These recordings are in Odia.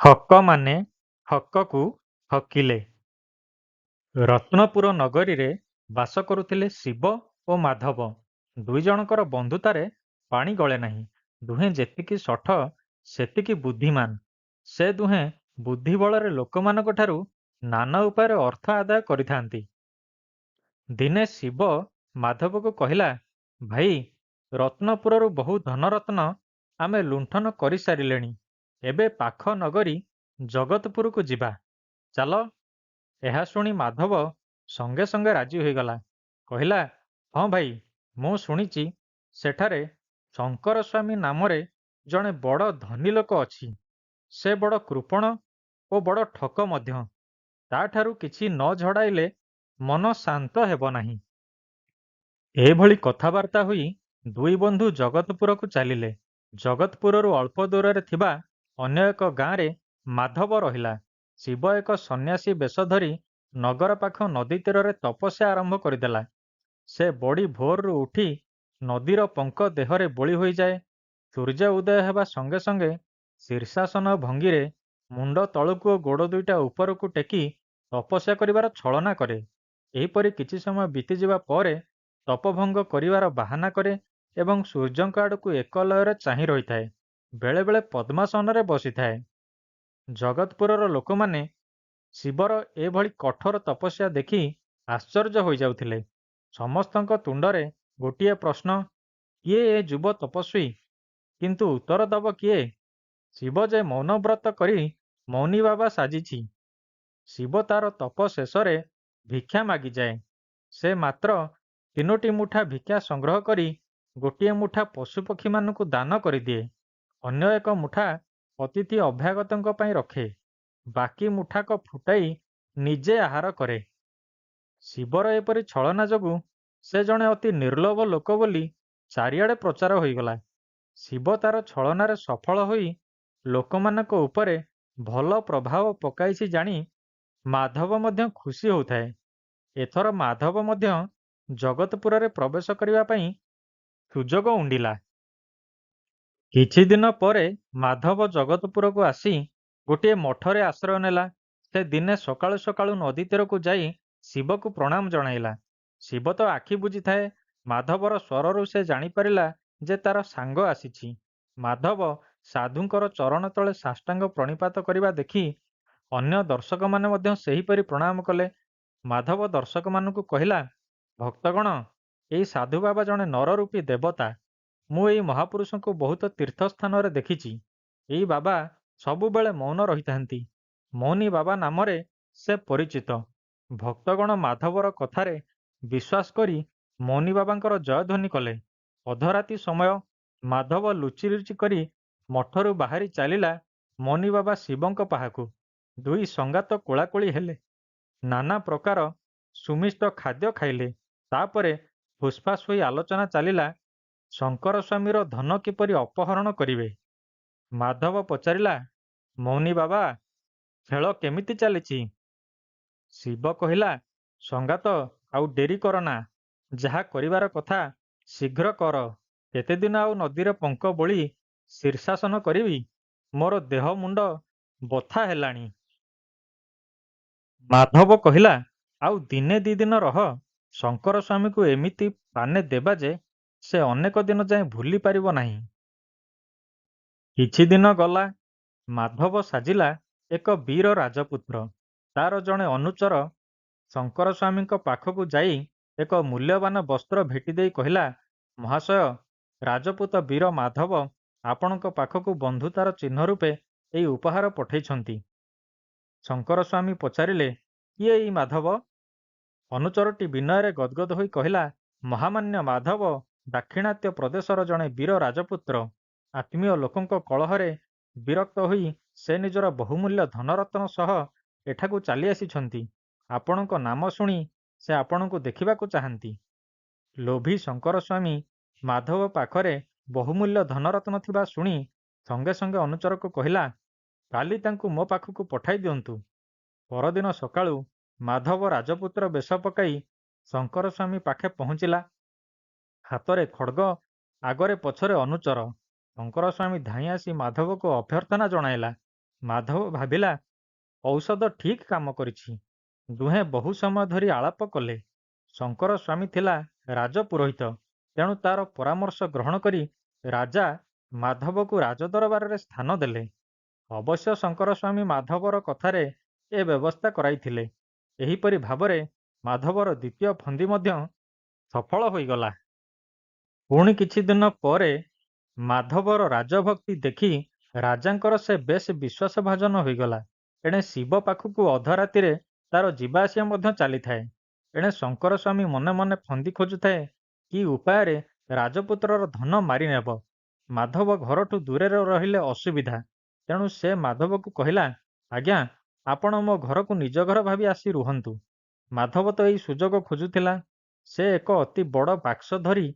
ହକ ମାନେ ହକକୁ ହକିଲେ। ରତ୍ନପୁର ନଗରୀରେ ବାସ କରୁଥିଲେ ଶିବ ଓ ମାଧବ। ଦୁଇ ଜଣଙ୍କର ବନ୍ଧୁତାରେ ପାଣି ଗଳେ ନାହିଁ। ଦୁହେଁ ଯେତିକି ଶଠ ସେତିକି ବୁଦ୍ଧିମାନ। ସେ ଦୁହେଁ ବୁଦ୍ଧି ବଳରେ ଲୋକମାନଙ୍କଠାରୁ ନାନା ଉପାୟରେ ଅର୍ଥ ଆଦାୟ କରିଥାନ୍ତି। ଦିନେ ଶିବ ମାଧବକୁ କହିଲା, ଭାଇ, ରତ୍ନପୁରରୁ ବହୁ ଧନରତ୍ନ ଆମେ ଲୁଣ୍ଠନ କରିସାରିଲେଣି। ଏବେ ପାଖ ନଗରୀ ଜଗତପୁରକୁ ଯିବା। ଚାଲ। ଏହା ଶୁଣି ମାଧବ ସଙ୍ଗେ ସଙ୍ଗେ ରାଜି ହୋଇଗଲା। କହିଲା, ହଁ ଭାଇ, ମୁଁ ଶୁଣିଛି ସେଠାରେ ଶଙ୍କର ସ୍ୱାମୀ ନାମରେ ଜଣେ ବଡ଼ ଧନୀ ଲୋକ ଅଛି। ସେ ବଡ଼ କୃପଣ ଓ ବଡ଼ ଠକ ମଧ୍ୟ। ତାଠାରୁ କିଛି ନ ଝଡ଼ାଇଲେ ମନ ଶାନ୍ତ ହେବ ନାହିଁ। ଏଭଳି କଥାବାର୍ତ୍ତା ହୋଇ ଦୁଇ ବନ୍ଧୁ ଜଗତପୁରକୁ ଚାଲିଲେ। ଜଗତପୁରରୁ ଅଳ୍ପ ଦୂରରେ ଥିବା ଅନ୍ୟ ଏକ ଗାଁରେ ମାଧବ ରହିଲା। ଶିବ ଏକ ସନ୍ନ୍ୟାସୀ ବେଶ ଧରି ନଗର ପାଖ ନଦୀ ତୀରରେ ତପସ୍ୟା ଆରମ୍ଭ କରିଦେଲା। ସେ ବଡ଼ି ଭୋରରୁ ଉଠି ନଦୀର ପଙ୍କ ଦେହରେ ବୋଳି ହୋଇଯାଏ। ସୂର୍ଯ୍ୟ ଉଦୟ ହେବା ସଙ୍ଗେ ସଙ୍ଗେ ଶୀର୍ଷାସନ ଭଙ୍ଗୀରେ ମୁଣ୍ଡ ତଳକୁ ଓ ଗୋଡ଼ ଦୁଇଟା ଉପରକୁ ଟେକି ତପସ୍ୟା କରିବାର ଛଳନା କରେ। ଏହିପରି କିଛି ସମୟ ବିତିଯିବା ପରେ ତପଭଙ୍ଗ କରିବାର ବାହାନା କରେ ଏବଂ ସୂର୍ଯ୍ୟଙ୍କ ଆଡ଼କୁ ଏକ ଲୟରେ ଚାହିଁ ରହିଥାଏ। ବେଳେବେଳେ ପଦ୍ମାସନରେ ବସିଥାଏ। ଜଗତପୁରର ଲୋକମାନେ ଶିବର ଏଭଳି କଠୋର ତପସ୍ୟା ଦେଖି ଆଶ୍ଚର୍ଯ୍ୟ ହୋଇଯାଉଥିଲେ। ସମସ୍ତଙ୍କ ତୁଣ୍ଡରେ ଗୋଟିଏ ପ୍ରଶ୍ନ, କିଏ ଏ ଯୁବ ତପସ୍ୱୀ? କିନ୍ତୁ ଉତ୍ତର ଦେବ କିଏ? ଶିବ ଯେ ମୌନବ୍ରତ କରି ମୌନୀ ବାବା ସାଜିଛି। ଶିବ ତାର ତପ ଶେଷରେ ଭିକ୍ଷା ମାଗିଯାଏ। ସେ ମାତ୍ର 3ଟି ମୁଠା ଭିକ୍ଷା ସଂଗ୍ରହ କରି ଗୋଟିଏ ମୁଠା ପଶୁପକ୍ଷୀମାନଙ୍କୁ ଦାନ କରିଦିଏ। ଅନ୍ୟ ଏକ ମୁଠା ଅତିଥି ଅଭ୍ୟାଗତଙ୍କ ପାଇଁ ରଖେ। ବାକି ମୁଠାକ ଫୁଟାଇ ନିଜେ ଆହାର କରେ। ଶିବର ଏପରି ଛଳନା ଯୋଗୁଁ ସେ ଜଣେ ଅତି ନିର୍ଲୋଭ ଲୋକ ବୋଲି ଚାରିଆଡ଼େ ପ୍ରଚାର ହୋଇଗଲା। ଶିବ ତାର ଛଳନାରେ ସଫଳ ହୋଇ ଲୋକମାନଙ୍କ ଉପରେ ଭଲ ପ୍ରଭାବ ପକାଇଛି ଜାଣି ମାଧବ ମଧ୍ୟ ଖୁସି ହେଉଥାଏ। ଏଥର ମାଧବ ମଧ୍ୟ ଜଗତପୁରରେ ପ୍ରବେଶ କରିବା ପାଇଁ ସୁଯୋଗ ଉଣ୍ଡିଲା। କିଛି ଦିନ ପରେ ମାଧବ ଜଗତପୁରକୁ ଆସି ଗୋଟିଏ ମଠରେ ଆଶ୍ରୟ ନେଲା। ସେ ଦିନେ ସକାଳୁ ସକାଳୁ ନଦୀ ତୀରକୁ ଯାଇ ଶିବକୁ ପ୍ରଣାମ ଜଣାଇଲା। ଶିବ ତ ଆଖି ବୁଜିଥାଏ। ମାଧବର ସ୍ୱରରୁ ସେ ଜାଣିପାରିଲା ଯେ ତାର ସାଙ୍ଗ ଆସିଛି। ମାଧବ ସାଧୁଙ୍କର ଚରଣ ତଳେ ସାଷ୍ଟାଙ୍ଗ ପ୍ରଣିପାତ କରିବା ଦେଖି ଅନ୍ୟ ଦର୍ଶକମାନେ ମଧ୍ୟ ସେହିପରି ପ୍ରଣାମ କଲେ। ମାଧବ ଦର୍ଶକମାନଙ୍କୁ କହିଲା, ଭକ୍ତଗଣ, ଏହି ସାଧୁ ବାବା ଜଣେ ନରରୂପୀ ଦେବତା। ମୁଁ ଏହି ମହାପୁରୁଷଙ୍କୁ ବହୁତ ତୀର୍ଥସ୍ଥାନରେ ଦେଖିଛି। ଏହି ବାବା ସବୁବେଳେ ମୌନ ରହିଥାନ୍ତି। ମୌନୀ ବାବା ନାମରେ ସେ ପରିଚିତ। ଭକ୍ତଗଣ ମାଧବର କଥାରେ ବିଶ୍ୱାସ କରି ମୌନୀ ବାବାଙ୍କର ଜୟଧ୍ୱନି କଲେ। ଅଧରାତି ସମୟ। ମାଧବ ଲୁଚି ଲୁଚି କରି ମଠରୁ ବାହାରି ଚାଲିଲା ମୌନୀ ବାବା ଶିବଙ୍କ ପାଖକୁ। ଦୁଇ ସଙ୍ଗାତ କୋଳାକୋଳି ହେଲେ। ନାନା ପ୍ରକାର ସୁମିଷ୍ଟ ଖାଦ୍ୟ ଖାଇଲେ। ତାପରେ ଫୁସଫାସ ହୋଇ ଆଲୋଚନା ଚାଲିଲା, ଶଙ୍କର ସ୍ୱାମୀର ଧନ କିପରି ଅପହରଣ କରିବେ। ମାଧବ ପଚାରିଲା, ମୌନୀ ବାବା, ଖେଳ କେମିତି ଚାଲିଛି? ଶିବ କହିଲା, ସଙ୍ଗାତ, ଆଉ ଡେରି କରନା। ଯାହା କରିବାର କଥା ଶୀଘ୍ର କର। କେତେଦିନ ଆଉ ନଦୀରେ ପଙ୍କ ବୋଳି ଶୀର୍ଷାସନ କରିବି? ମୋର ଦେହ ମୁଣ୍ଡ ବଥା ହେଲାଣି। ମାଧବ କହିଲା, ଆଉ ଦିନେ ଦି ଦିନ ରହ। ଶଙ୍କର ସ୍ୱାମୀକୁ ଏମିତି ପାନେ ଦେବା ଯେ ସେ ଅନେକ ଦିନ ଯାଏ ଭୁଲି ପାରିବ ନାହିଁ। କିଛି ଦିନ ଗଲା। ମାଧବ ସାଜିଲା ଏକ ବୀର ରାଜପୁତ୍ର। ତାର ଜଣେ ଅନୁଚର ଶଙ୍କର ସ୍ୱାମୀଙ୍କ ପାଖକୁ ଯାଇ ଏକ ମୂଲ୍ୟବାନ ବସ୍ତ୍ର ଭେଟି ଦେଇ କହିଲା, ମହାଶୟ, ରାଜପୁତ ବୀର ମାଧବ ଆପଣଙ୍କ ପାଖକୁ ବନ୍ଧୁତାର ଚିହ୍ନ ରୂପେ ଏହି ଉପହାର ପଠାଇଛନ୍ତି। ଶଙ୍କର ସ୍ୱାମୀ ପଚାରିଲେ, କିଏ ଏଇ ମାଧବ? ଅନୁଚରଟି ବିନୟରେ ଗଦଗଦ ହୋଇ କହିଲା, ମହାମାନ୍ୟ ମାଧବ ଦାକ୍ଷିଣାତ୍ୟ ପ୍ରଦେଶର ଜଣେ ବୀର ରାଜପୁତ୍ର। ଆତ୍ମୀୟ ଲୋକଙ୍କ କଳହରେ ବିରକ୍ତ ହୋଇ ସେ ନିଜର ବହୁମୂଲ୍ୟ ଧନରତ୍ନ ସହ ଏଠାକୁ ଚାଲି ଆସିଛନ୍ତି। ଆପଣଙ୍କ ନାମ ଶୁଣି ସେ ଆପଣଙ୍କୁ ଦେଖିବାକୁ ଚାହାନ୍ତି। ଲୋଭୀ ଶଙ୍କର ସ୍ୱାମୀ ମାଧବ ପାଖରେ ବହୁମୂଲ୍ୟ ଧନରତ୍ନ ଥିବା ଶୁଣି ସଙ୍ଗେ ସଙ୍ଗେ ଅନୁଚରକୁ କହିଲା, କାଲି ତାଙ୍କୁ ମୋ ପାଖକୁ ପଠାଇ ଦିଅନ୍ତୁ। ପରଦିନ ସକାଳୁ ମାଧବ ରାଜପୁତ୍ର ବେଶ ପକାଇ ଶଙ୍କର ସ୍ୱାମୀ ପାଖେ ପହଞ୍ଚିଲା। ହାତରେ ଖଡ୍ଗ, ଆଗରେ ପଛରେ ଅନୁଚର। ଶଙ୍କର ସ୍ୱାମୀ ଧାଇଁ ଆସି ମାଧବକୁ ଅଭ୍ୟର୍ଥନା ଜଣାଇଲା, ମାଧବ ଭାବିଲା, ଔଷଧ ଠିକ୍ କାମ କରିଛି। ଦୁହେଁ ବହୁ ସମୟ ଧରି ଆଳାପ କଲେ। ଶଙ୍କର ସ୍ୱାମୀ ଥିଲା ରାଜପୁରୋହିତ, ତେଣୁ ତାର ପରାମର୍ଶ ଗ୍ରହଣ କରି ରାଜା ମାଧବକୁ ରାଜଦରବାରରେ ସ୍ଥାନ ଦେଲେ। ଅବଶ୍ୟ ଶଙ୍କର ସ୍ୱାମୀ ମାଧବର କଥାରେ ଏ ବ୍ୟବସ୍ଥା କରାଇଥିଲେ। ଏହିପରି ଭାବରେ ମାଧବର ଦ୍ୱିତୀୟ ଫନ୍ଦି ମଧ୍ୟ ସଫଳ ହୋଇଗଲା। ପୁଣି କିଛି ଦିନ ପରେ ମାଧବର ରାଜଭକ୍ତି ଦେଖି ରାଜାଙ୍କର ସେ ବେଶ୍ ବିଶ୍ୱାସଭାଜନ ହୋଇଗଲା। ଏଣେ ଶିବ ପାଖକୁ ଅଧରାତିରେ ତାର ଯିବା ଆସିବା ମଧ୍ୟ ଚାଲିଥାଏ। ଏଣେ ଶଙ୍କର ସ୍ୱାମୀ ମନେ ମନେ ଫନ୍ଦି ଖୋଜୁଥାଏ, କି ଉପାୟରେ ରାଜପୁତ୍ରର ଧନ ମାରିନେବ। ମାଧବ ଘରଠୁ ଦୂରରେ ରହିଲେ ଅସୁବିଧା। ତେଣୁ ସେ ମାଧବକୁ କହିଲା, ଆଜ୍ଞା, ଆପଣ ମୋ ଘରକୁ ନିଜ ଘର ଭାବି ଆସି ରୁହନ୍ତୁ। ମାଧବ ତ ଏଇ ସୁଯୋଗ ଖୋଜୁଥିଲା। ସେ ଏକ ଅତି ବଡ଼ ବାକ୍ସ ଧରି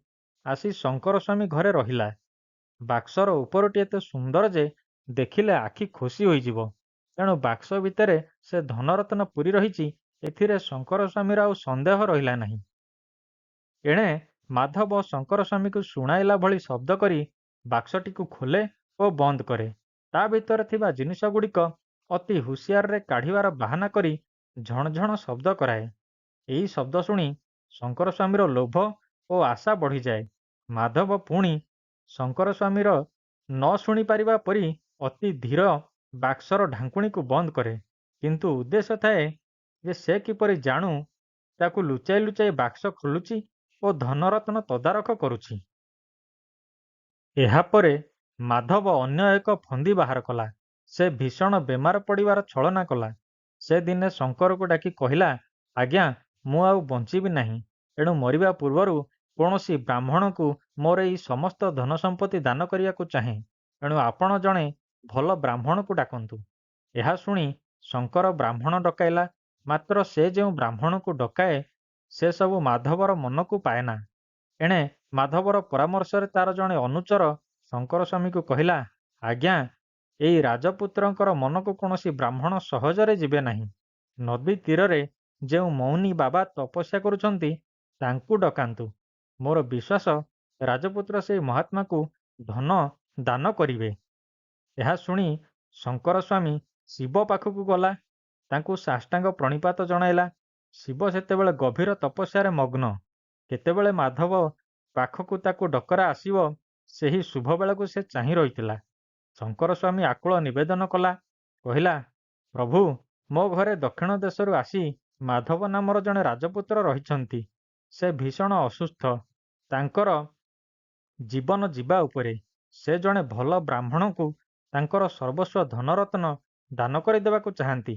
ଆସି ଶଙ୍କର ସ୍ୱାମୀ ଘରେ ରହିଲା। ବାକ୍ସର ଉପରଟି ଏତେ ସୁନ୍ଦର ଯେ ଦେଖିଲେ ଆଖି ଖୁସି ହୋଇଯିବ। ତେଣୁ ବାକ୍ସ ଭିତରେ ସେ ଧନରତ୍ନ ପୂରି ରହିଛି, ଏଥିରେ ଶଙ୍କର ସ୍ୱାମୀର ଆଉ ସନ୍ଦେହ ରହିଲା ନାହିଁ। ଏଣେ ମାଧବ ଶଙ୍କର ସ୍ୱାମୀକୁ ଶୁଣାଇଲା ଭଳି ଶବ୍ଦ କରି ବାକ୍ସଟିକୁ ଖୋଲେ ଓ ବନ୍ଦ କରେ। ତା ଭିତରେ ଥିବା ଜିନିଷଗୁଡ଼ିକ ଅତି ହୁସିଆରରେ କାଢ଼ିବାର ବାହାନା କରି ଝଣଝଣ ଶବ୍ଦ କରାଏ। ଏହି ଶବ୍ଦ ଶୁଣି ଶଙ୍କର ସ୍ୱାମୀର ଲୋଭ ଓ ଆଶା ବଢ଼ିଯାଏ। ମାଧବ ପୁଣି ଶଙ୍କର ସ୍ୱାମୀର ନ ଶୁଣିପାରିବା ପରି ଅତି ଧୀର ବାକ୍ସର ଢାଙ୍କୁଣୀକୁ ବନ୍ଦ କରେ। କିନ୍ତୁ ଉଦ୍ଦେଶ୍ୟ ଥାଏ ଯେ ସେ କିପରି ଜାଣୁ ତାକୁ ଲୁଚାଇ ଲୁଚାଇ ବାକ୍ସ ଖୋଲୁଛି ଓ ଧନରତ୍ନ ତଦାରଖ କରୁଛି। ଏହାପରେ ମାଧବ ଅନ୍ୟ ଏକ ଫନ୍ଦି ବାହାର କଲା। ସେ ଭୀଷଣ ବେମାର ପଡ଼ିବାର ଛଳନା କଲା। ସେ ଦିନେ ଶଙ୍କରକୁ ଡାକି କହିଲା, ଆଜ୍ଞା, ମୁଁ ଆଉ ବଞ୍ଚିବି ନାହିଁ। ଏଣୁ ମରିବା ପୂର୍ବରୁ କୌଣସି ବ୍ରାହ୍ମଣକୁ ମୋର ଏହି ସମସ୍ତ ଧନ ସମ୍ପତ୍ତି ଦାନ କରିବାକୁ ଚାହେଁ। ଏଣୁ ଆପଣ ଜଣେ ଭଲ ବ୍ରାହ୍ମଣକୁ ଡାକନ୍ତୁ। ଏହା ଶୁଣି ଶଙ୍କର ବ୍ରାହ୍ମଣ ଡକାଇଲା। ମାତ୍ର ସେ ଯେଉଁ ବ୍ରାହ୍ମଣକୁ ଡକାଏ ସେ ସବୁ ମାଧବର ମନକୁ ପାଏନା। ଏଣେ ମାଧବର ପରାମର୍ଶରେ ତାର ଜଣେ ଅନୁଚର ଶଙ୍କର ସ୍ୱାମୀକୁ କହିଲା, ଆଜ୍ଞା, ଏଇ ରାଜପୁତ୍ରଙ୍କର ମନକୁ କୌଣସି ବ୍ରାହ୍ମଣ ସହଜରେ ଯିବେ ନାହିଁ। ନଦୀ ତୀରରେ ଯେଉଁ ମୌନୀ ବାବା ତପସ୍ୟା କରୁଛନ୍ତି ତାଙ୍କୁ ଡକାନ୍ତୁ। ମୋର ବିଶ୍ୱାସ ରାଜପୁତ୍ର ସେହି ମହାତ୍ମାକୁ ଧନ ଦାନ କରିବେ। ଏହା ଶୁଣି ଶଙ୍କର ସ୍ୱାମୀ ଶିବ ପାଖକୁ ଗଲା। ତାଙ୍କୁ ସାଷ୍ଟାଙ୍ଗ ପ୍ରଣିପାତ ଜଣାଇଲା। ଶିବ ସେତେବେଳେ ଗଭୀର ତପସ୍ୟାରେ ମଗ୍ନ। କେତେବେଳେ ମାଧବ ପାଖକୁ ତାକୁ ଡକରା ଆସିବ, ସେହି ଶୁଭ ବେଳକୁ ସେ ଚାହିଁ ରହିଥିଲା। ଶଙ୍କର ସ୍ୱାମୀ ଆକୁଳ ନିବେଦନ କଲା, କହିଲା, ପ୍ରଭୁ, ମୋ ଘରେ ଦକ୍ଷିଣ ଦେଶରୁ ଆସି ମାଧବ ନାମର ଜଣେ ରାଜପୁତ୍ର ରହିଛନ୍ତି। ସେ ଭୀଷଣ ଅସୁସ୍ଥ। ତାଙ୍କର ଜୀବନ ଯିବା ଉପରେ। ସେ ଜଣେ ଭଲ ବ୍ରାହ୍ମଣକୁ ତାଙ୍କର ସର୍ବସ୍ୱ ଧନରତ୍ନ ଦାନ କରିଦେବାକୁ ଚାହାନ୍ତି।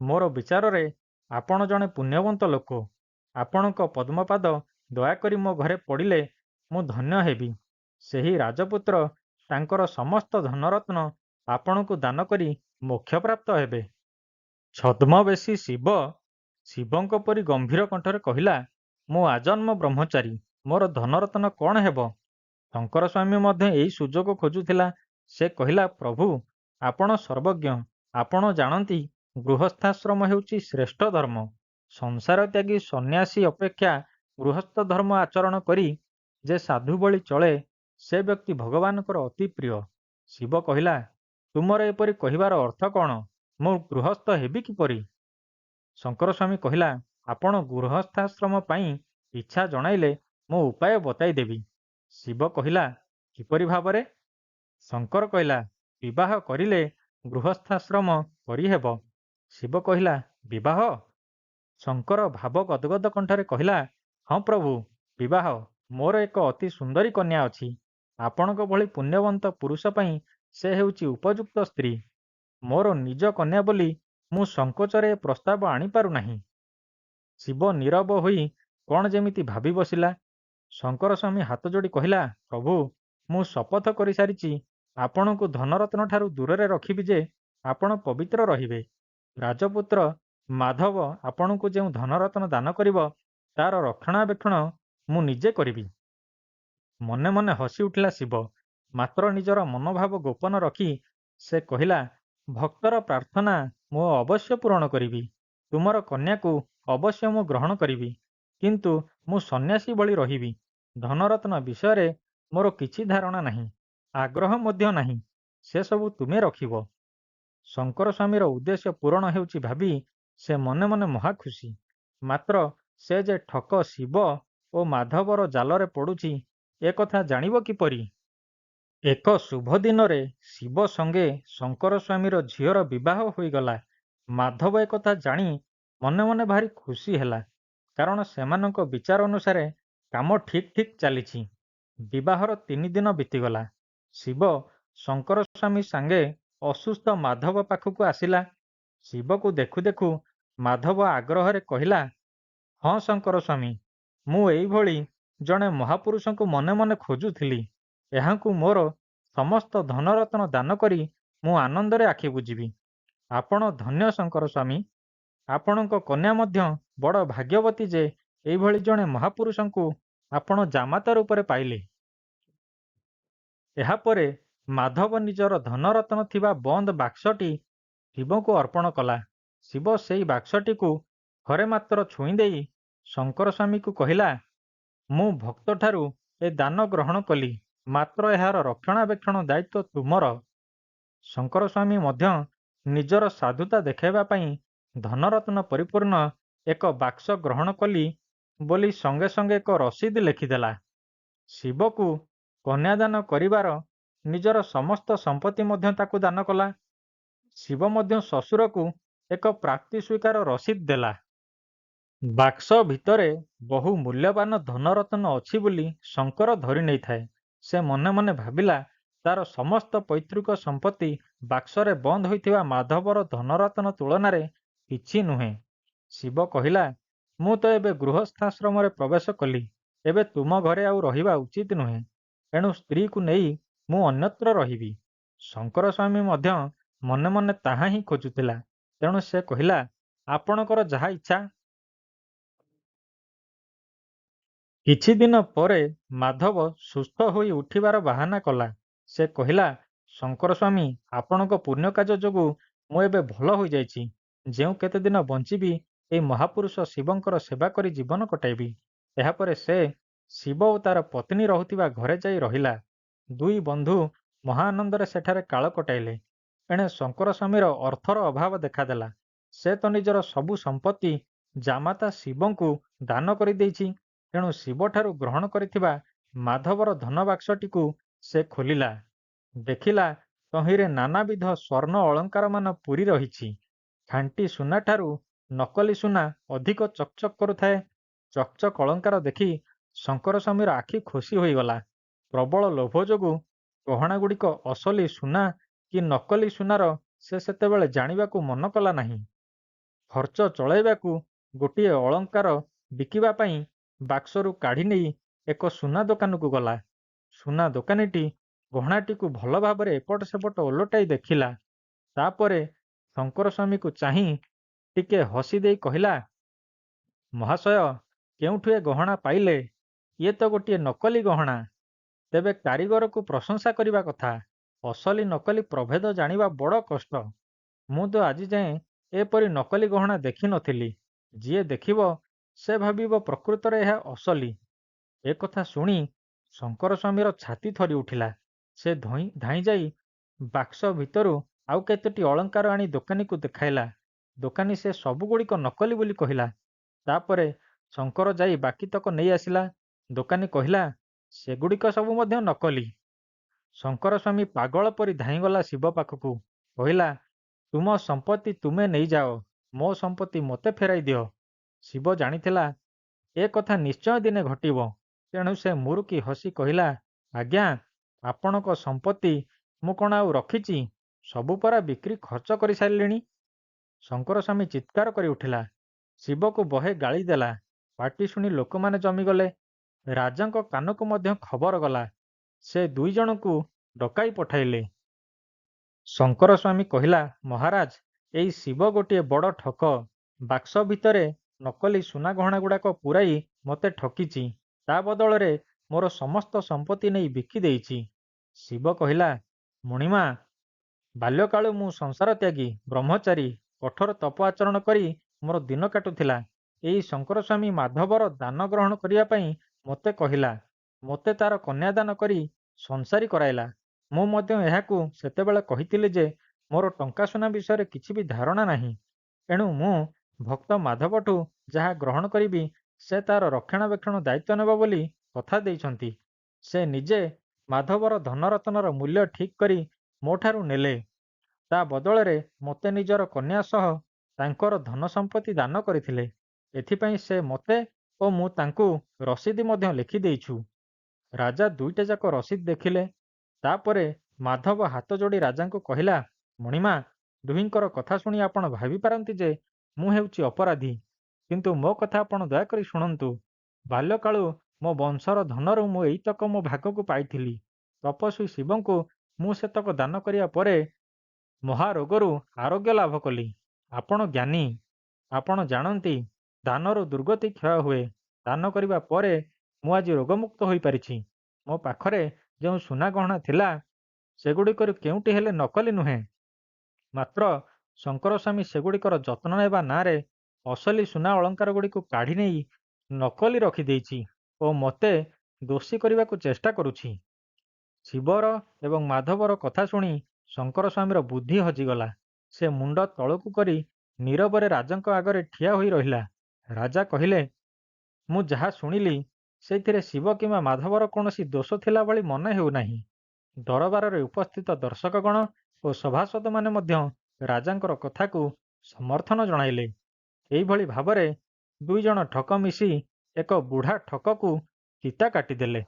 ମୋର ବିଚାରରେ ଆପଣ ଜଣେ ପୁଣ୍ୟବନ୍ତ ଲୋକ। ଆପଣଙ୍କ ପଦ୍ମପାଦ ଦୟାକରି ମୋ ଘରେ ପଡ଼ିଲେ ମୁଁ ଧନ୍ୟ ହେବି। ସେହି ରାଜପୁତ୍ର ତାଙ୍କର ସମସ୍ତ ଧନରତ୍ନ ଆପଣଙ୍କୁ ଦାନ କରି ମୋକ୍ଷପ୍ରାପ୍ତ ହେବେ। ଛଦ୍ମବେଶୀ ଶିବ ଶିବଙ୍କ ପରି ଗମ୍ଭୀର କଣ୍ଠରେ କହିଲା, ମୁଁ ଆଜନ୍ମ ବ୍ରହ୍ମଚାରୀ। ମୋର ଧନରତ୍ନ କ'ଣ ହେବ? ଶଙ୍କର ସ୍ୱାମୀ ମଧ୍ୟ ଏହି ସୁଯୋଗ ଖୋଜୁଥିଲା। ସେ କହିଲା, ପ୍ରଭୁ, ଆପଣ ସର୍ବଜ୍ଞ। ଆପଣ ଜାଣନ୍ତି ଗୃହସ୍ଥାଶ୍ରମ ହେଉଛି ଶ୍ରେଷ୍ଠ ଧର୍ମ। ସଂସାର ତ୍ୟାଗୀ ସନ୍ନ୍ୟାସୀ ଅପେକ୍ଷା ଗୃହସ୍ଥ ଧର୍ମ ଆଚରଣ କରି ଯେ ସାଧୁ ଭଳି ଚଳେ ସେ ବ୍ୟକ୍ତି ଭଗବାନଙ୍କର ଅତି ପ୍ରିୟ। ଶିବ କହିଲା, ତୁମର ଏପରି କହିବାର ଅର୍ଥ କ'ଣ? ମୁଁ ଗୃହସ୍ଥ ହେବି କିପରି? ଶଙ୍କର ସ୍ୱାମୀ କହିଲା, ଆପଣ ଗୃହସ୍ଥାଶ୍ରମ ପାଇଁ ଇଚ୍ଛା ଜଣାଇଲେ ମୁଁ ଉପାୟ ବତାଇଦେବି। ଶିବ କହିଲା, କିପରି ଭାବରେ? ଶଙ୍କର କହିଲା, ବିବାହ କରିଲେ ଗୃହସ୍ଥାଶ୍ରମ କରିହେବ। ଶିବ କହିଲା, ବିବାହ? ଶଙ୍କର ଭାବ ଗଦଗଦ କଣ୍ଠରେ କହିଲା, ହଁ ପ୍ରଭୁ, ବିବାହ। ମୋର ଏକ ଅତି ସୁନ୍ଦରୀ କନ୍ୟା ଅଛି। ଆପଣଙ୍କ ଭଳି ପୁଣ୍ୟବନ୍ତ ପୁରୁଷ ପାଇଁ ସେ ହେଉଛି ଉପଯୁକ୍ତ ସ୍ତ୍ରୀ। ମୋର ନିଜ କନ୍ୟା ବୋଲି ମୁଁ ସଂକୋଚରେ ଏ ପ୍ରସ୍ତାବ ଆଣିପାରୁନାହିଁ। ଶିବ ନୀରବ ହୋଇ କ'ଣ ଯେମିତି ଭାବି ବସିଲା। ଶଙ୍କର ସ୍ୱାମୀ ହାତ ଯୋଡ଼ି କହିଲା, ପ୍ରଭୁ, ମୁଁ ଶପଥ କରିସାରିଛି ଆପଣଙ୍କୁ ଧନରତ୍ନ ଠାରୁ ଦୂରରେ ରଖିବି ଯେ ଆପଣ ପବିତ୍ର ରହିବେ। ରାଜପୁତ୍ର ମାଧବ ଆପଣଙ୍କୁ ଯେଉଁ ଧନରତ୍ନ ଦାନ କରିବ ତାର ରକ୍ଷଣାବେକ୍ଷଣ ମୁଁ ନିଜେ କରିବି। ମନେ ମନେ ହସି ଉଠିଲା ଶିବ। ମାତ୍ର ନିଜର ମନୋଭାବ ଗୋପନ ରଖି ସେ କହିଲା, ଭକ୍ତର ପ୍ରାର୍ଥନା ମୁଁ ଅବଶ୍ୟ ପୂରଣ କରିବି। ତୁମର କନ୍ୟାକୁ ଅବଶ୍ୟ ମୁଁ ଗ୍ରହଣ କରିବି। କିନ୍ତୁ ମୁଁ ସନ୍ନ୍ୟାସୀ ଭଳି ରହିବି। ଧନରତ୍ନ ବିଷୟରେ ମୋର କିଛି ଧାରଣା ନାହିଁ, ଆଗ୍ରହ ମଧ୍ୟ ନାହିଁ। ସେ ସବୁ ତୁମେ ରଖିବ। ଶଙ୍କର ସ୍ୱାମୀର ଉଦ୍ଦେଶ୍ୟ ପୂରଣ ହେଉଛି ଭାବି ସେ ମନେ ମନେ ମହା ଖୁସି। ମାତ୍ର ସେ ଯେ ଠକ ଶିବ ଓ ମାଧବର ଜାଲରେ ପଡ଼ୁଛି ଏ କଥା ଜାଣିବ କିପରି? ଏକ ଶୁଭ ଦିନରେ ଶିବ ସଙ୍ଗେ ଶଙ୍କର ସ୍ୱାମୀର ଝିଅର ବିବାହ ହୋଇଗଲା। ମାଧବ ଏକଥା ଜାଣି ମନେ ମନେ ଭାରି ଖୁସି ହେଲା, କାରଣ ସେମାନଙ୍କ ବିଚାର ଅନୁସାରେ କାମ ଠିକ୍ ଠିକ୍ ଚାଲିଛି। ବିବାହର 3 ଦିନ ବିତିଗଲା। ଶିବ ଶଙ୍କର ସ୍ୱାମୀ ସାଙ୍ଗେ ଅସୁସ୍ଥ ମାଧବ ପାଖକୁ ଆସିଲା। ଶିବକୁ ଦେଖୁ ଦେଖୁ ମାଧବ ଆଗ୍ରହରେ କହିଲା, ହଁ ଶଙ୍କର ସ୍ୱାମୀ, ମୁଁ ଏଇଭଳି ଜଣେ ମହାପୁରୁଷଙ୍କୁ ମନେ ମନେ ଖୋଜୁଥିଲି। ଏହାଙ୍କୁ ମୋର ସମସ୍ତ ଧନରତ୍ନ ଦାନ କରି ମୁଁ ଆନନ୍ଦରେ ଆଖି ବୁଜିବି। ଆପଣ ଧନ୍ୟ ଶଙ୍କର ସ୍ୱାମୀ। ଆପଣଙ୍କ କନ୍ୟା ମଧ୍ୟ ବଡ଼ ଭାଗ୍ୟବତୀ ଯେ ଏଇଭଳି ଜଣେ ମହାପୁରୁଷଙ୍କୁ ଆପଣ ଜାମାତା ରୂପରେ ପାଇଲେ। ଏହାପରେ ମାଧବ ନିଜର ଧନରତ୍ନ ଥିବା ବନ୍ଦ ବାକ୍ସଟି ଶିବଙ୍କୁ ଅର୍ପଣ କଲା। ଶିବ ସେଇ ବାକ୍ସଟିକୁ ଥରେ ମାତ୍ର ଛୁଇଁ ଦେଇ ଶଙ୍କର ସ୍ୱାମୀକୁ କହିଲା, ମୁଁ ଭକ୍ତଠାରୁ ଏ ଦାନ ଗ୍ରହଣ କଲି, ମାତ୍ର ଏହାର ରକ୍ଷଣାବେକ୍ଷଣ ଦାୟିତ୍ୱ ତୁମର। ଶଙ୍କର ସ୍ୱାମୀ ମଧ୍ୟ ନିଜର ସାଧୁତା ଦେଖାଇବା ପାଇଁ ଧନରତ୍ନ ପରିପୂର୍ଣ୍ଣ ଏକ ବାକ୍ସ ଗ୍ରହଣ କଲି ବୋଲି ସଙ୍ଗେ ସଙ୍ଗେ ଏକ ରସିଦ ଲେଖିଦେଲା। ଶିବକୁ କନ୍ୟାଦାନ କରିବାର ନିଜର ସମସ୍ତ ସମ୍ପତ୍ତି ମଧ୍ୟ ତାକୁ ଦାନ କଲା। ଶିବ ମଧ୍ୟ ଶ୍ୱଶୁରକୁ ଏକ ପ୍ରାପ୍ତି ସ୍ୱୀକାର ରସିଦ ଦେଲା। ବାକ୍ସ ଭିତରେ ବହୁ ମୂଲ୍ୟବାନ ଧନରତ୍ନ ଅଛି ବୋଲି ଶଙ୍କର ଧରି ନେଇଥାଏ। ସେ ମନେ ମନେ ଭାବିଲା, ତାର ସମସ୍ତ ପୈତୃକ ସମ୍ପତ୍ତି ବାକ୍ସରେ ବନ୍ଦ ହୋଇଥିବା ମାଧବର ଧନରତ୍ନ ତୁଳନାରେ କିଛି ନୁହେଁ। ଶିବ କହିଲା, ମୁଁ ତ ଏବେ ଗୃହସ୍ଥାଶ୍ରମରେ ପ୍ରବେଶ କଲି। ଏବେ ତୁମ ଘରେ ଆଉ ରହିବା ଉଚିତ ନୁହେଁ। ଏଣୁ ସ୍ତ୍ରୀକୁ ନେଇ ମୁଁ ଅନ୍ୟତ୍ର ରହିବି। ଶଙ୍କର ସ୍ୱାମୀ ମଧ୍ୟ ମନେ ମନେ ତାହା ହିଁ ଖୋଜୁଥିଲା। ତେଣୁ ସେ କହିଲା, ଆପଣଙ୍କର ଯାହା ଇଚ୍ଛା। କିଛି ଦିନ ପରେ ମାଧବ ସୁସ୍ଥ ହୋଇ ଉଠିବାର ବାହାନା କଲା। ସେ କହିଲା, ଶଙ୍କର ସ୍ୱାମୀ, ଆପଣଙ୍କ ପୁଣ୍ୟ କାର୍ଯ୍ୟ ଯୋଗୁଁ ମୁଁ ଏବେ ଭଲ ହୋଇଯାଇଛି। ଯେଉଁ କେତେଦିନ ବଞ୍ଚିବି ଏହି ମହାପୁରୁଷ ଶିବଙ୍କର ସେବା କରି ଜୀବନ କଟାଇବି। ଏହାପରେ ସେ ଶିବ ଓ ତାର ପତ୍ନୀ ରହୁଥିବା ଘରେ ଯାଇ ରହିଲା। ଦୁଇ ବନ୍ଧୁ ମହା ଆନନ୍ଦରେ ସେଠାରେ କାଳ କଟାଇଲେ। ଏଣେ ଶଙ୍କର ସ୍ୱାମୀର ଅର୍ଥର ଅଭାବ ଦେଖାଦେଲା। ସେ ତ ନିଜର ସବୁ ସମ୍ପତ୍ତି ଜାମାତା ଶିବଙ୍କୁ ଦାନ କରିଦେଇଛି। ତେଣୁ ଶିବଠାରୁ ଗ୍ରହଣ କରିଥିବା ମାଧବର ଧନବାକ୍ସଟିକୁ ସେ ଖୋଲିଲା। ଦେଖିଲା, ତହିଁରେ ନାନାବିଧ ସ୍ୱର୍ଣ୍ଣ ଅଳଙ୍କାରମାନ ପୂରି ରହିଛି। ଖାଣ୍ଟି ସୁନାଠାରୁ ନକଲି ସୁନା ଅଧିକ ଚକଚକ୍ କରୁଥାଏ। ଚକଚକ୍ ଅଳଙ୍କାର ଦେଖି ଶଙ୍କର ସ୍ୱାମୀର ଆଖି ଖୁସି ହୋଇଗଲା। ପ୍ରବଳ ଲୋଭ ଯୋଗୁଁ ଗହଣାଗୁଡ଼ିକ ଅସଲି ସୁନା କି ନକଲି ସୁନାର ସେ ସେତେବେଳେ ଜାଣିବାକୁ ମନ କଲା ନାହିଁ। ଖର୍ଚ୍ଚ ଚଳାଇବାକୁ ଗୋଟିଏ ଅଳଙ୍କାର ବିକିବା ପାଇଁ ବାକ୍ସରୁ କାଢ଼ି ନେଇ ଏକ ସୁନା ଦୋକାନକୁ ଗଲା। ସୁନା ଦୋକାନୀଟି ଗହଣାଟିକୁ ଭଲ ଭାବରେ ଏପଟ ସେପଟ ଓଲଟାଇ ଦେଖିଲା। ତାପରେ ଶଙ୍କର ସ୍ୱାମୀକୁ ଚାହିଁ ଟିକେ ହସି ଦେଇ କହିଲା, ମହାଶୟ, କେଉଁଠୁ ଏ ଗହଣା ପାଇଲେ? ଇଏ ତ ଗୋଟିଏ ନକଲି ଗହଣା। ତେବେ କାରିଗରକୁ ପ୍ରଶଂସା କରିବା କଥା। ଅସଲି ନକଲି ପ୍ରଭେଦ ଜାଣିବା ବଡ଼ କଷ୍ଟ। ମୁଁ ତ ଆଜି ଯାଏଁ ଏପରି ନକଲି ଗହଣା ଦେଖିନଥିଲି। ଯିଏ ଦେଖିବ ସେ ଭାବିବ ପ୍ରକୃତରେ ଏହା ଅସଲି। ଏ କଥା ଶୁଣି ଶଙ୍କର ସ୍ୱାମୀର ଛାତି ଥରି ଉଠିଲା। ସେ ଧାଇଁ ଯାଇ ବାକ୍ସ ଭିତରୁ ଆଉ କେତୋଟି ଅଳଙ୍କାର ଆଣି ଦୋକାନୀକୁ ଦେଖାଇଲା। ଦୋକାନୀ ସେ ସବୁଗୁଡ଼ିକ ନକଲି ବୋଲି କହିଲା। ତାପରେ ଶଙ୍କର ଯାଇ ବାକିତକ ନେଇ ଆସିଲା। ଦୋକାନୀ କହିଲା, ସେଗୁଡ଼ିକ ସବୁ ମଧ୍ୟ ନକଲି। ଶଙ୍କର ସ୍ୱାମୀ ପାଗଳ ପରି ଧାଇଁଗଲା ଶିବ ପାଖକୁ। କହିଲା, ତୁମ ସମ୍ପତ୍ତି ତୁମେ ନେଇଯାଅ, ମୋ ସମ୍ପତ୍ତି ମୋତେ ଫେରାଇ ଦିଅ। ଶିବ ଜାଣିଥିଲା ଏ କଥା ନିଶ୍ଚୟ ଦିନେ ଘଟିବ। ତେଣୁ ସେ ମୁରୁକି ହସି କହିଲା, ଆଜ୍ଞା, ଆପଣଙ୍କ ସମ୍ପତ୍ତି ମୁଁ କ'ଣ ଆଉ ରଖିଛି? ସବୁ ପରା ବିକ୍ରି ଖର୍ଚ୍ଚ କରିସାରିଲିଣି। ଶଙ୍କର ସ୍ୱାମୀ ଚିତ୍କାର କରି ଉଠିଲା। ଶିବକୁ ବହେ ଗାଳି ଦେଲା। ପାଟି ଶୁଣି ଲୋକମାନେ ଜମିଗଲେ। ରାଜାଙ୍କ କାନକୁ ମଧ୍ୟ ଖବର ଗଲା। ସେ ଦୁଇ ଜଣଙ୍କୁ ଡକାଇ ପଠାଇଲେ। ଶଙ୍କର ସ୍ୱାମୀ କହିଲା, ମହାରାଜ, ଏଇ ଶିବ ଗୋଟିଏ ବଡ଼ ଠକ। ବାକ୍ସ ଭିତରେ ନକଲି ସୁନା ଗହଣାଗୁଡ଼ାକ ପୂରାଇ ମୋତେ ଠକିଛି। ତା ବଦଳରେ ମୋର ସମସ୍ତ ସମ୍ପତ୍ତି ନେଇ ବିକି ଦେଇଛି। ଶିବ କହିଲା, ମୁଣିମା, ବାଲ୍ୟକାଳୁ ମୁଁ ସଂସାର ତ୍ୟାଗୀ, ବ୍ରହ୍ମଚାରୀ, କଠୋର ତପ ଆଚରଣ କରି ମୋର ଦିନ କାଟୁଥିଲା। ଏଇ ଶଙ୍କର ସ୍ୱାମୀ ମାଧବର ଦାନ ଗ୍ରହଣ କରିବା ପାଇଁ ମୋତେ କହିଲା। ମୋତେ ତାର କନ୍ୟାଦାନ କରି ସଂସାରୀ କରାଇଲା। ମୁଁ ମଧ୍ୟ ଏହାକୁ ସେତେବେଳେ କହିଥିଲି ଯେ ମୋର ଟଙ୍କା ସୁନା ବିଷୟରେ କିଛି ବି ଧାରଣା ନାହିଁ। ଏଣୁ ମୁଁ ଭକ୍ତ ମାଧବଠୁ ଯାହା ଗ୍ରହଣ କରିବି ସେ ତାର ରକ୍ଷଣାବେକ୍ଷଣ ଦାୟିତ୍ୱ ନେବ ବୋଲି କଥା ଦେଇଛନ୍ତି। ସେ ନିଜେ ମାଧବର ଧନରତ୍ନର ମୂଲ୍ୟ ଠିକ୍ କରି ମୋଠାରୁ ନେଲେ। ତା ବଦଳରେ ମୋତେ ନିଜର କନ୍ୟା ସହ ତାଙ୍କର ଧନ ସମ୍ପତ୍ତି ଦାନ କରିଥିଲେ। ଏଥିପାଇଁ ସେ ମୋତେ ଓ ମୁଁ ତାଙ୍କୁ ରସିଦ ମଧ୍ୟ ଲେଖିଦେଇଛୁ। ରାଜା ଦୁଇଟା ଯାକ ରସିଦ ଦେଖିଲେ। ତାପରେ ମାଧବ ହାତ ଯୋଡ଼ି ରାଜାଙ୍କୁ କହିଲା, ମଣିମା, ଦୁହିଁଙ୍କର କଥା ଶୁଣି ଆପଣ ଭାବିପାରନ୍ତି ଯେ ମୁଁ ହେଉଛି ଅପରାଧୀ। କିନ୍ତୁ ମୋ କଥା ଆପଣ ଦୟାକରି ଶୁଣନ୍ତୁ। ବାଲ୍ୟକାଳୁ ମୋ ବଂଶର ଧନରୁ ମୁଁ ଏଇତକ ମୋ ଭାଗକୁ ପାଇଥିଲି। ତପସ୍ୱୀ ଶିବଙ୍କୁ ମୁଁ ସେତକ ଦାନ କରିବା ପରେ ମହାରୋଗରୁ ଆରୋଗ୍ୟ ଲାଭ କଲି। ଆପଣ ଜ୍ଞାନୀ, ଆପଣ ଜାଣନ୍ତି ଦାନରୁ ଦୁର୍ଗତି କ୍ଷୟ ହୁଏ। ଦାନ କରିବା ପରେ ମୁଁ ଆଜି ରୋଗମୁକ୍ତ ହୋଇପାରିଛି। ମୋ ପାଖରେ ଯେଉଁ ସୁନା ଗହଣା ଥିଲା ସେଗୁଡ଼ିକରୁ କେଉଁଟି ହେଲେ ନକଲି ନୁହେଁ। ମାତ୍ର ଶଙ୍କରସ୍ୱାମୀ ସେଗୁଡ଼ିକର ଯତ୍ନ ନେବା ନାଁରେ ଅସଲି ସୁନା ଅଳଙ୍କାରଗୁଡ଼ିକୁ କାଢ଼ି ନେଇ ନକଲି ରଖିଦେଇଛି ଓ ମୋତେ ଦୋଷୀ କରିବାକୁ ଚେଷ୍ଟା କରୁଛି। ଶିବର ଏବଂ ମାଧବର କଥା ଶୁଣି ଶଙ୍କରସ୍ୱାମୀର ବୁଦ୍ଧି ହଜିଗଲା। ସେ ମୁଣ୍ଡ ତଳକୁ କରି ନୀରବରେ ରାଜାଙ୍କ ଆଗରେ ଠିଆ ହୋଇ ରହିଲା। ରାଜା କହିଲେ, ମୁଁ ଯାହା ଶୁଣିଲି ସେଇଥିରେ ଶିବ କିମ୍ବା ମାଧବର କୌଣସି ଦୋଷ ଥିଲା ଭଳି ମନେ ହେଉନାହିଁ। ଦରବାରରେ ଉପସ୍ଥିତ ଦର୍ଶକଗଣ ଓ ସଭାସଦମାନେ ମଧ୍ୟ ରାଜାଙ୍କର କଥାକୁ ସମର୍ଥନ ଜଣାଇଲେ। ଏଇଭଳି ଭାବରେ ଦୁଇଜଣ ଠକ ମିଶି ଏକ ବୁଢ଼ା ଠକକୁ ଚିତା କାଟିଦେଲେ।